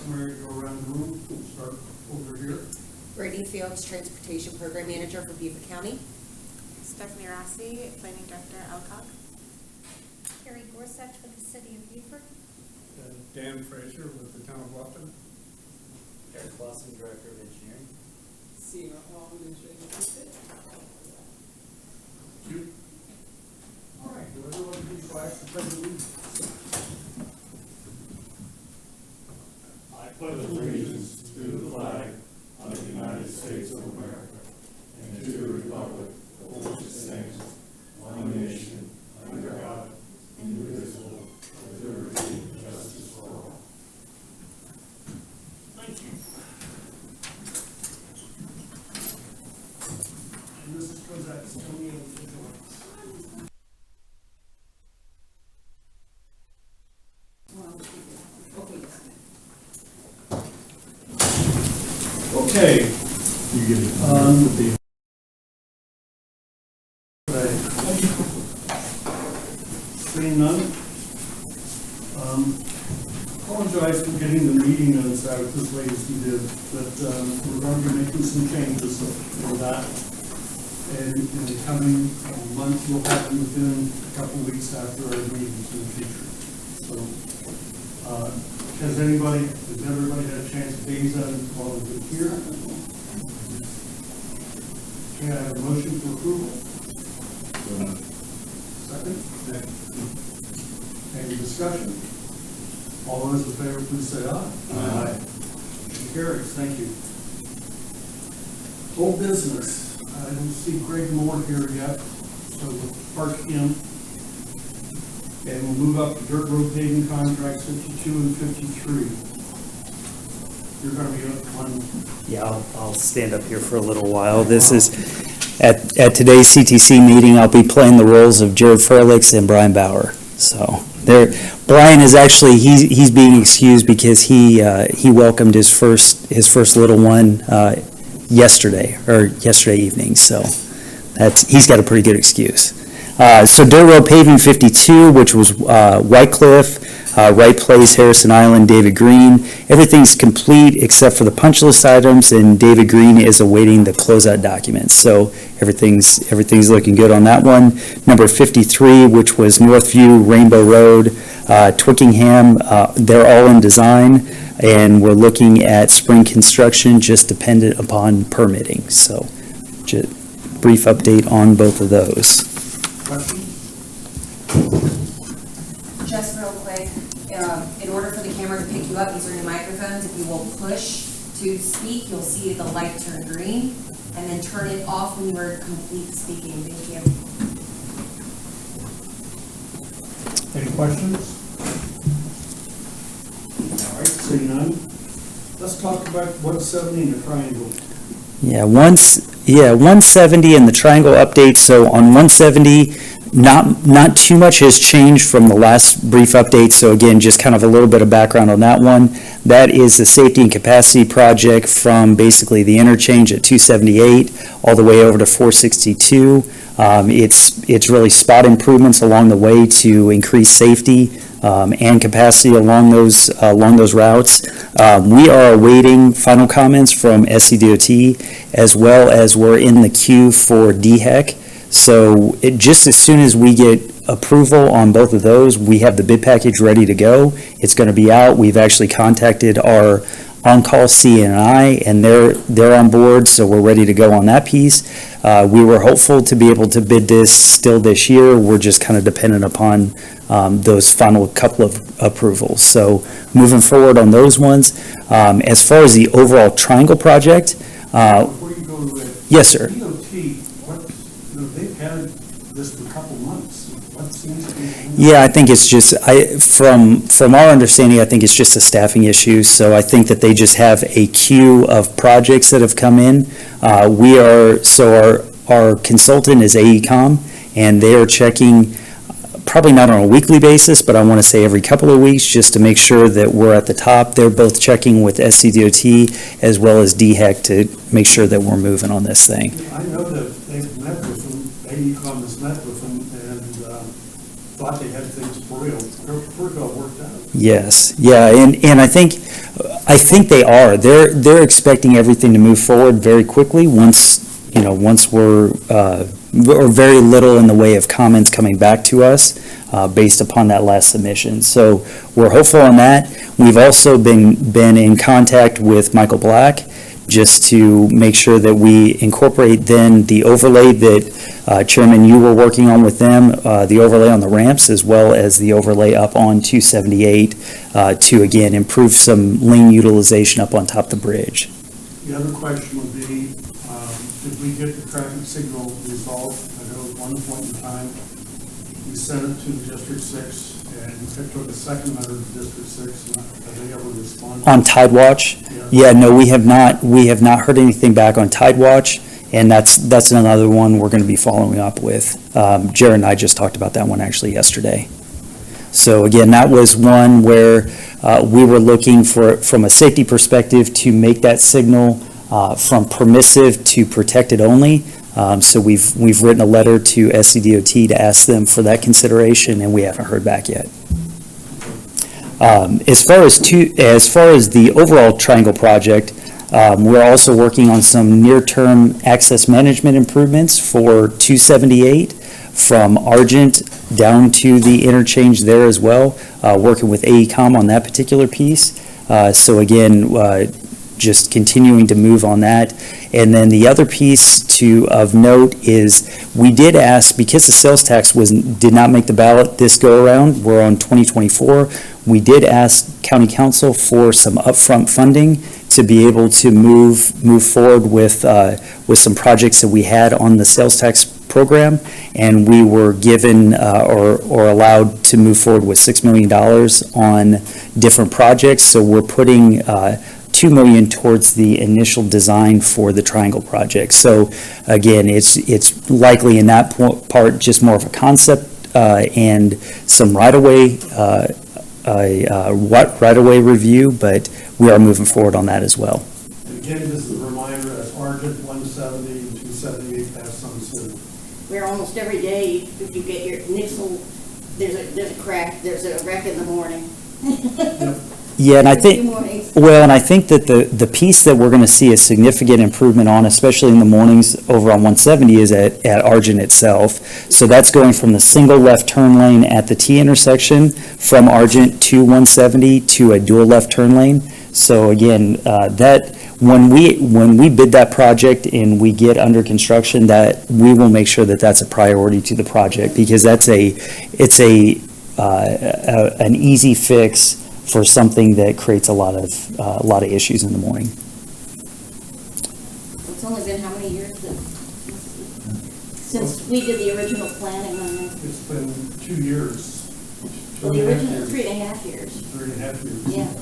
customary to go around the room. We'll start over here. Brittany Fields, Transportation Program Manager for Beaufort County. Stephanie Rossi, Planning Director, Elcock. Carrie Gorsuch with the City of Beaufort. Dan Fraser with the Town of Bluffton. Eric Clausen, Director of Engineering. Senior Hall, Administrative Assistant. Thank you. All right, do everyone please flash the pledge of allegiance? I pledge allegiance to the flag of the United States of America and to the republic for which it stands, one nation, under God, indivisible, with liberty and justice for all. Thank you. And Mrs. Kozak is coming in to join us. Okay. You get it. Seeing none. Apologize for getting the meeting notes out as late as we did, but we're going to be making some changes for that. And in the coming month, you'll have them within a couple of weeks after our meetings in the future. So, has everybody had a chance to gaze at it while we're here? Can I have a motion for approval? Second? Any discussion? All those in favor, please say aye. Aye. Motion carries. Thank you. Old business. I don't see Greg Moore here yet, so we'll park him. And we'll move up to dirt road paving contracts 52 and 53. You're going to be on. Yeah, I'll stand up here for a little while. This is, at today's CTC meeting, I'll be playing the roles of Jared Furlix and Brian Bauer. So Brian is actually, he's being excused because he welcomed his first little one yesterday evening. So he's got a pretty good excuse. So dirt road paving 52, which was White Cliff, Wright Place, Harrison Island, David Green. Everything's complete except for the punch list items, and David Green is awaiting the closeout documents. So everything's looking good on that one. Number 53, which was Northview, Rainbow Road, Twickenham, they're all in design, and we're looking at spring construction, just dependent upon permitting. So just brief update on both of those. Questions? Just real quick, in order for the camera to pick you up, these are new microphones. If you will push to speak, you'll see the light turn green, and then turn it off when you are complete speaking. Thank you. Any questions? All right, seeing none. Let's talk about 170 in the triangle. Yeah, 170 and the triangle update. So on 170, not too much has changed from the last brief update. So again, just kind of a little bit of background on that one. That is the safety and capacity project from basically the interchange at 278 all the way over to 462. It's really spot improvements along the way to increase safety and capacity along those routes. We are awaiting final comments from SCDOT, as well as we're in the queue for DHEC. So just as soon as we get approval on both of those, we have the bid package ready to go. It's going to be out. We've actually contacted our on-call CNI, and they're on board, so we're ready to go on that piece. We were hopeful to be able to bid this still this year. We're just kind of dependent upon those final couple of approvals. So moving forward on those ones. As far as the overall triangle project, Before you go to it. yes, sir. DOT, they've had this for a couple months. What seems to be? Yeah, I think it's just, from our understanding, I think it's just a staffing issue. So I think that they just have a queue of projects that have come in. Our consultant is AECom, and they are checking, probably not on a weekly basis, but I want to say every couple of weeks, just to make sure that we're at the top. They're both checking with SCDOT as well as DHEC to make sure that we're moving on this thing. I know that they've met with them, AECom has met with them, and thought they had things pretty well worked out. Yes, yeah, and I think I think they are. They're expecting everything to move forward very quickly once we're, or very little in the way of comments coming back to us based upon that last submission. So we're hopeful on that. We've also been in contact with Michael Black just to make sure that we incorporate then the overlay that Chairman, you were working on with them, the overlay on the ramps as well as the overlay up on 278 to again improve some lane utilization up on top of the bridge. The other question would be, did we get the traffic signal resolved? I know at one point in time, we sent it to District 6, and it took a second letter to District 6, and have they ever responded? On Tide Watch? Yeah, no, we have not heard anything back on Tide Watch, and that's another one we're going to be following up with. Jared and I just talked about that one actually yesterday. So again, that was one where we were looking for, from a safety perspective, to make that signal from permissive to protected only. So we've written a letter to SCDOT to ask them for that consideration, and we haven't heard back yet. As far as the overall Triangle project, we're also working on some near-term access management improvements for 278 from Argent down to the interchange there as well, working with AECom on that particular piece. So again, just continuing to move on that. And then the other piece of note is we did ask, because the sales tax did not make the ballot this go around, we're on 2024, we did ask County Council for some upfront funding to be able to move forward with some projects that we had on the sales tax program, and we were given or allowed to move forward with $6 million on different projects. So we're putting $2 million towards the initial design for the Triangle project. So again, it's likely in that part just more of a concept and some right-of-way review, but we are moving forward on that as well. And again, this is a reminder that Argent 170 and 278 have some soon. Where almost every day, if you get your Nixle, there's a crack, there's a wreck in the morning. Yeah, and I Few think, mornings. well, and I think that the piece that we're going to see a significant improvement on, especially in the mornings over on 170, is at Argent itself. So that's going from the single left turn lane at the T intersection from Argent to 170 to a dual left turn lane. So again, when we bid that project and we get under construction, that we will make sure that that's a priority to the project, because it's an easy fix for something that creates a lot of issues in the morning. It's only been how many years since we did the original planning on this? It's been 2 years. Well, the original 3.5 years. 3.5 years. Yeah.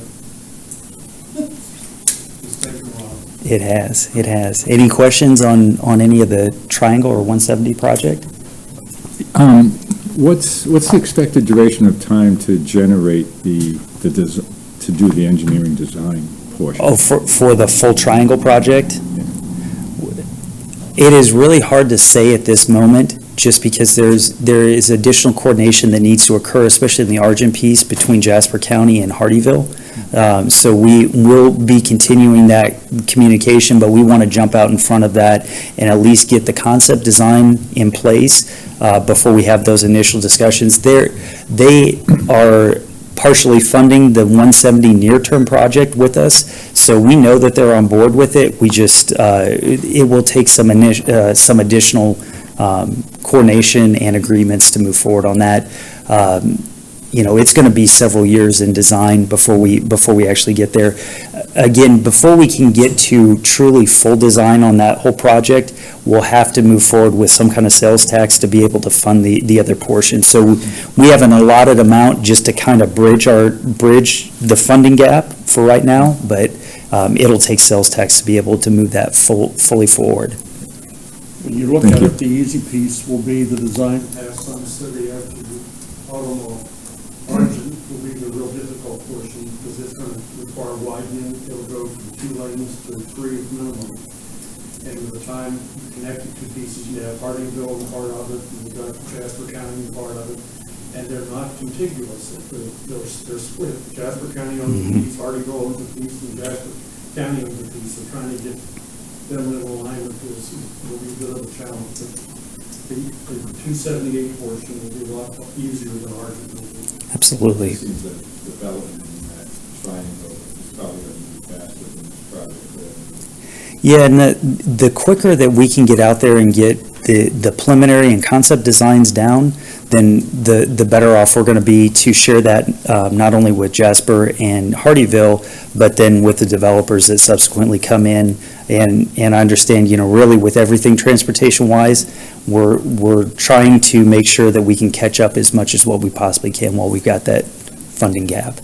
It's taken a while. It has. Any questions on any of the Triangle or 170 project? What's the expected duration of time to generate to do the engineering design portion? Oh, for the full Triangle project? It is really hard to say at this moment, just because there is additional coordination that needs to occur, especially in the Argent piece between Jasper County and Hardeeville. So we will be continuing that communication, but we want to jump out in front of that and at least get the concept design in place before we have those initial discussions. They are partially funding the 170 near-term project with us, so we know that they're on board with it. We just, it will take some additional coordination and agreements to move forward on that. It's going to be several years in design before we actually get there. Again, before we can get to truly full design on that whole project, we'll have to move forward with some kind of sales tax to be able to fund the other portion. So we have an allotted amount just to kind of bridge the funding gap for right now, but it'll take sales tax to be able to move that fully forward. When you look Thank at you. it, the easy piece will be the design pass on the city after the automobile. Argent will be the real difficult portion, because it's going to require widening. It'll go from 2 lanes to 3 minimum. And by the time you connect the two pieces, you have Hardeeville and part of it, and you've got Jasper County and part of it. and they're not contiguous. They're split. Jasper County owns a piece, Hardyville owns a piece, and Jasper County owns a piece. They're trying to get them in alignment. Will be a bit of a challenge. But the 278 portion will be a lot easier than ours will be. Absolutely. It seems that development in that triangle is probably going to be faster than this project. Yeah, and the quicker that we can get out there and get the preliminary and concept designs down, then the better off we're going to be to share that not only with Jasper and Hardyville, but then with the developers that subsequently come in and understand, really with everything transportation-wise, we're trying to make sure that we can catch up as much as what we possibly can while we've got that funding gap.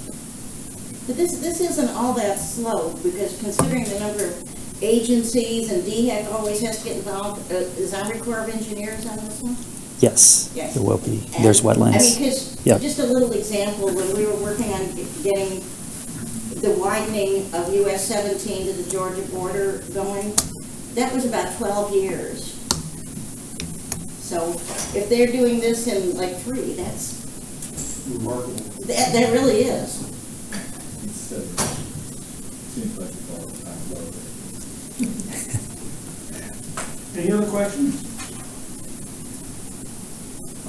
But this isn't all that slow, because considering the number of agencies and DHEC always has to get involved, is Army Corps of Engineers on this one? Yes, Yes. there will be. And, There's wetlands. I mean, because, Yep. just a little example, when we were working on getting the widening of US 17 to the Georgia border going, that was about 12 years. So if they're doing this in like 3, that's, Remarkable. that really is. Seems like it's all the time low. Any other questions?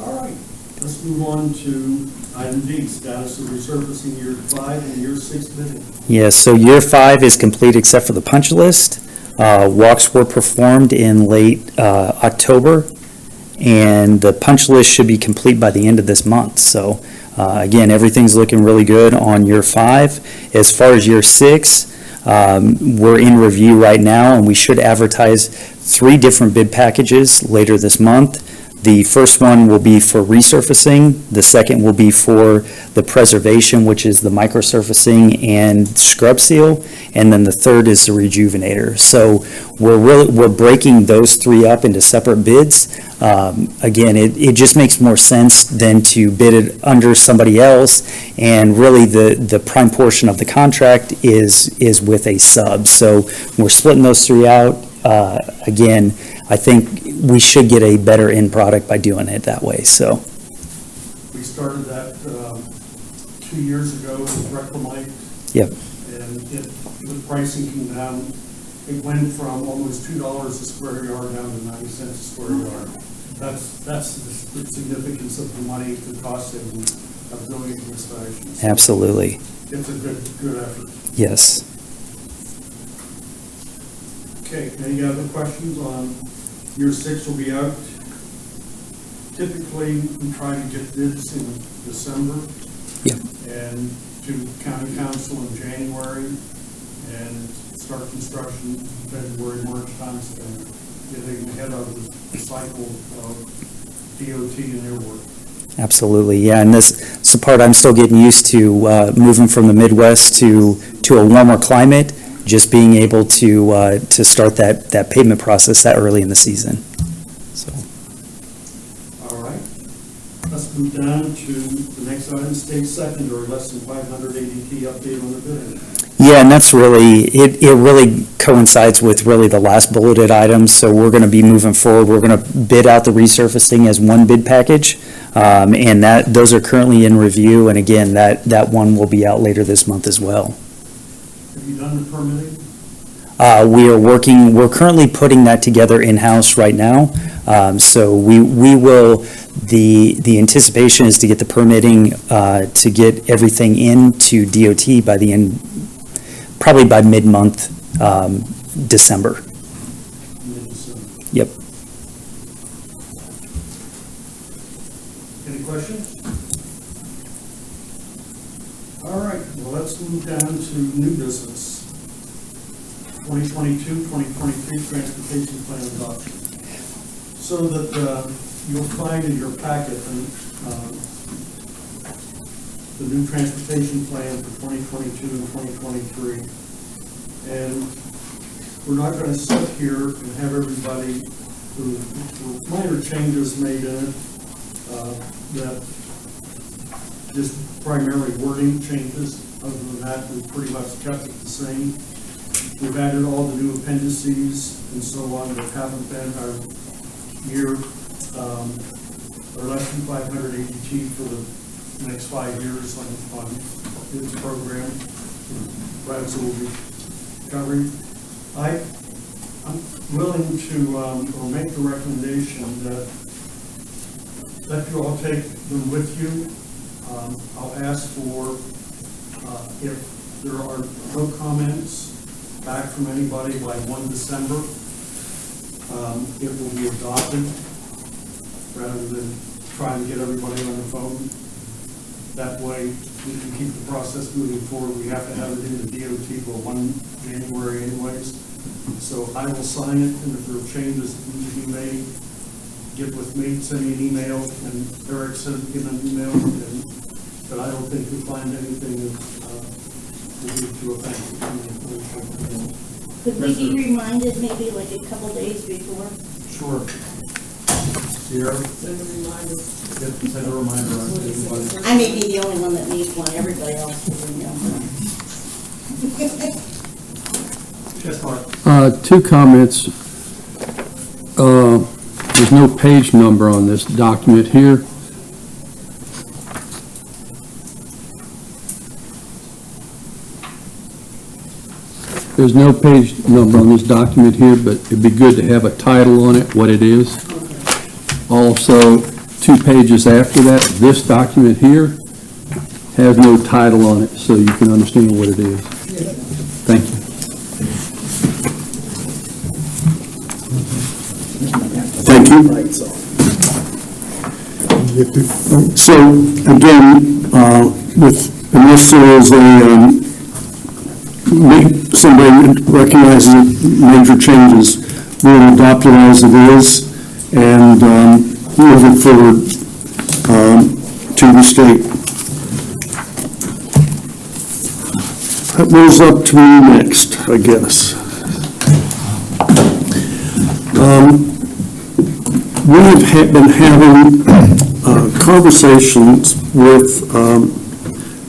All right, let's move on to item D, status of resurfacing year 5 and year 6 bidding. Yeah, so year 5 is complete except for the punch list. Walks were performed in late October, and the punch list should be complete by the end of this month. So again, everything's looking really good on year 5. As far as year 6, we're in review right now, and we should advertise 3 different bid packages later this month. The first one will be for resurfacing, the second will be for the preservation, which is the microsurfacing and scrub seal, and then the third is the rejuvenator. So we're breaking those 3 up into separate bids. Again, it just makes more sense than to bid it under somebody else, and really the prime portion of the contract is with a sub. So we're splitting those 3 out. Again, I think we should get a better end product by doing it that way, so. We started that 2 years ago with Reclamite. Yep. And the pricing came down. It went from almost $2 a square yard down to 90 cents a square yard. That's the significance of the money, the cost savings of doing it in this fashion. So Absolutely, it's a good effort. yes. Okay, any other questions on year 6 will be out? Typically, we try to get bids in December. Yep. And to county council in January, and start construction February, March timespan, getting ahead of the cycle of DOT and their work. Absolutely, yeah, and this is the part I'm still getting used to, moving from the Midwest to a warmer climate, just being able to start that pavement process that early in the season, so. All right. Let's move down to the next item, state secondary, less than 500 ADT update on the bidding. Yeah, and that's really, it really coincides with really the last bulleted item, so we're gonna be moving forward, we're gonna bid out the resurfacing as one bid package, and those are currently in review, and again, that one will be out later this month as well. Have you done the permitting? We're currently putting that together in-house right now. So we will, the anticipation is to get the permitting, to get everything into DOT by the end, probably by mid-month, December. Mid-December. Yep. Any questions? All right, well, let's move down to new business. 2022-2023 transportation plan adoption. So that you'll find in your packet the new transportation plan for 2022 and 2023. And we're not going to sit here and have everybody, who minor changes made in it, that just primarily wording changes. Other than that, we've pretty much kept it the same. We've added all the new appendices and so on that haven't been our year or less than 500 ADT for the next 5 years on its program. Brad's will be covering. I'm willing to, or make the recommendation that you all take them with you. I'll ask for, if there are no comments back from anybody by 1 December, it will be adopted rather than trying to get everybody on the phone. That way, we can keep the process moving forward. We have to have it in the DOT for 1 January anyways. So I will sign it, and if there are changes that need to be made, get with me, send me an email, and Eric sent him an email, but I don't think you'll find anything that will be too offensive. Could we be reminded maybe like a couple days before? Sure. Sierra? Send a reminder. Send a reminder on everybody. I may be the only one that needs one, everybody else will remember. Yes, Mark. 2 comments. There's no page number on this document here. There's no page number on this document here, but it'd be good to have a title on it, what it is. Also, 2 pages after that, this document here has no title on it, so you can understand what it is. Thank you. Thank you. So, again, and this is somebody recognizes major changes, we'll adopt it as it is and move it forward to the state. That moves up to me next, I guess. We have been having conversations with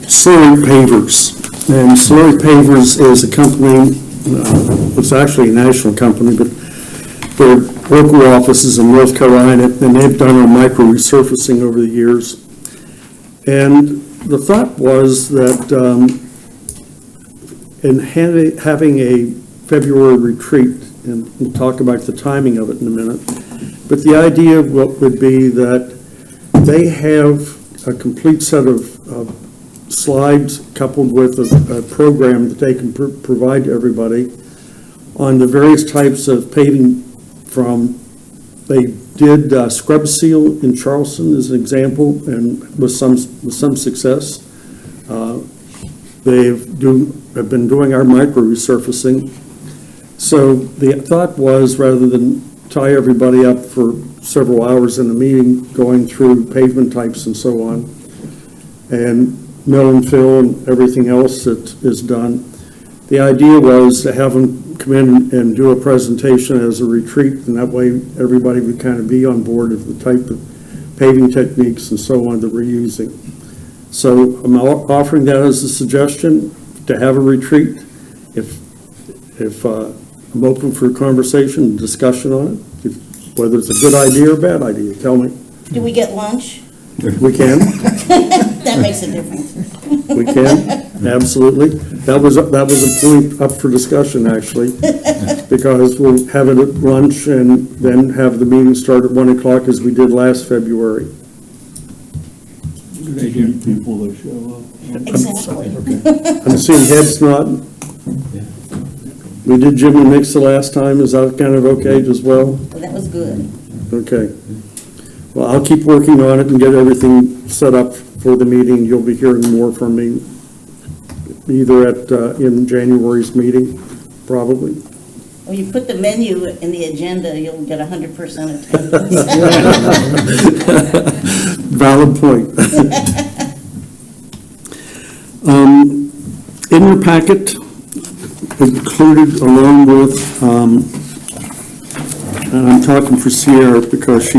Slurry Pavers. And Slurry Pavers is a company, it's actually a national company, but their local offices in North Carolina, and they've done our micro resurfacing over the years. And the thought was that in having a February retreat, and we'll talk about the timing of it in a minute, but the idea of what would be that they have a complete set of slides coupled with a program that they can provide to everybody on the various types of paving from, they did scrub seal in Charleston as an example, and with some success. They have been doing our micro resurfacing. So the thought was, rather than tie everybody up for several hours in a meeting going through pavement types and so on, and mill and fill and everything else that is done, the idea was to have them come in and do a presentation as a retreat, and that way everybody would kind of be on board of the type of paving techniques and so on that we're using. So I'm offering that as a suggestion to have a retreat. If I'm open for a conversation and discussion on it, whether it's a good idea or a bad idea, tell me. Do we get lunch? We can. That makes a difference. We can, absolutely. That was a point up for discussion, actually, because we'll have it at lunch and then have the meeting start at 1 o'clock as we did last February. People that show up. Exactly. I'm seeing heads nodding. We did Jimmy Mix the last time. Is that kind of okay as well? That was good. Okay. Well, I'll keep working on it and get everything set up for the meeting. You'll be hearing more from me either in January's meeting, probably. When you put the menu in the agenda, you'll get 100% attendance. Valid point. In your packet, included along with, and I'm talking for Sierra because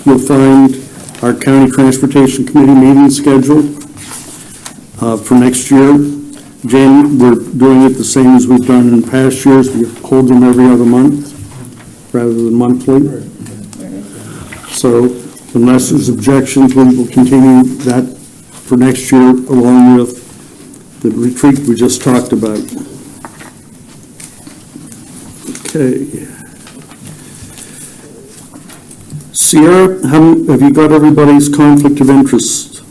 you'll find our County Transportation Committee meeting schedule for next year. Jan, we're doing it the same as we've done in past years. We hold them every other month rather than monthly. So Unless there's objections, we will continue that for next year along with the retreat we just talked about. Okay. Sierra, have you got everybody's conflict of interest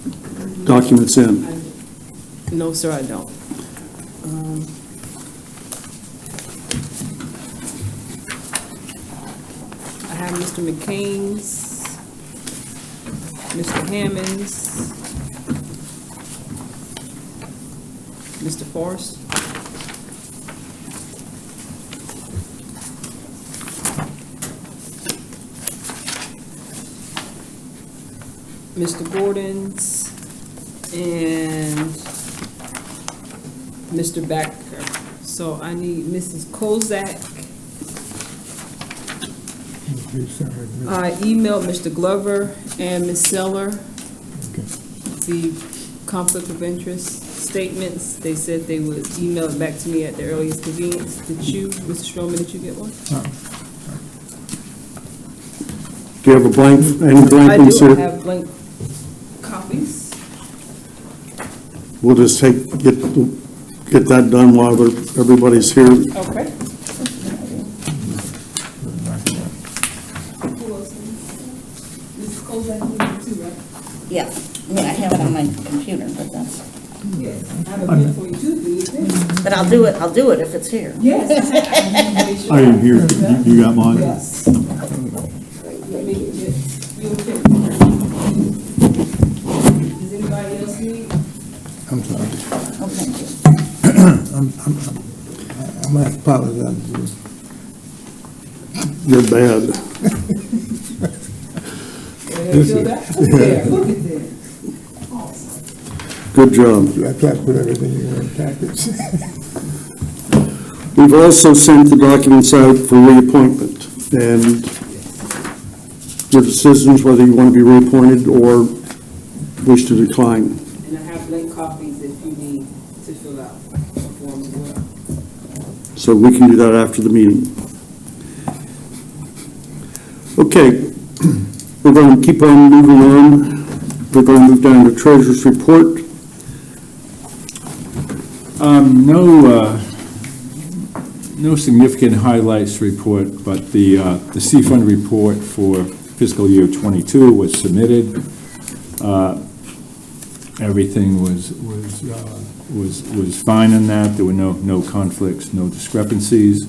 documents in? No, sir, I don't. I have Mr. McCain's, Mr. Hammond's, Mr. Forrest. Mr. Gordon's, and Mr. Becker. So I need Mrs. Kozak. I emailed Mr. Glover and Ms. Seller the conflict of interest statements. They said they would email it back to me at the earliest convenience. Did you, Mr. Stroman, did you get one? Do you have a blank, any blank I ones do, I here? have blank copies. We'll just get that done while everybody's here. Okay. Who else? Mrs. Kozak, you have two, right? Yeah, I have it on my computer, but that's, Yes. I have a pen for you too, do you think? but I'll do it if it's here. Yes. I didn't hear, you got mine? Yes. Let me get real quick. Does anybody else need? I'm sorry. Okay. I'm gonna apologize to you. You're bad. Feel that? There, look at that. Awesome. Good job. I tried to put everything in your packets. We've also sent the documents out for reappointment, and your decisions whether you want to be reappointed or wish to decline. And I have blank copies if you need to fill out the form as well. So we can do that after the meeting. Okay, we're going to keep on moving on. We're going to move down to Treasurer's Report. No significant highlights report, but the C-Fund report for fiscal year '22 was submitted. Everything was fine in that. There were no conflicts, no discrepancies.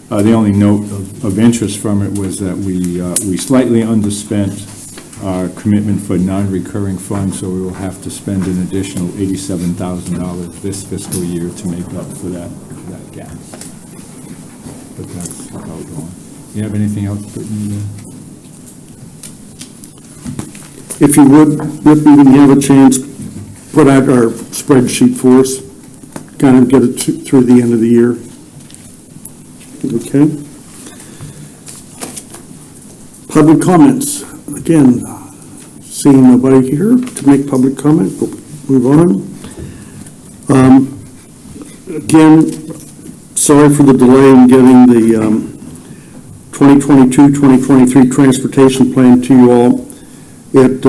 The only note of interest from it was that we slightly underspent our commitment for non-recurring funds, so we will have to spend an additional $87,000 this fiscal year to make up for that gap. But that's how it's going. You have anything else to put in there? If you would, Rip, when you have a chance, put out our spreadsheet for us, kind of get it through the end of the year. Okay? Public comments. Again, seeing nobody here to make public comment, we'll move on. Again, sorry for the delay in getting the 2022-2023 transportation plan to you all. It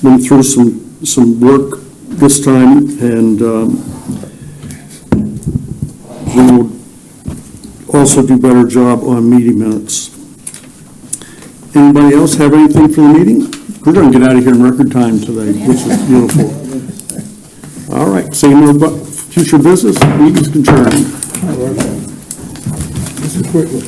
went through some work this time, and we will also do a better job on meeting minutes. Anybody else have anything for the meeting? We're going to get out of here in record time today, which is beautiful. All right, seeing no future business, meeting is adjourned. This is a quick one.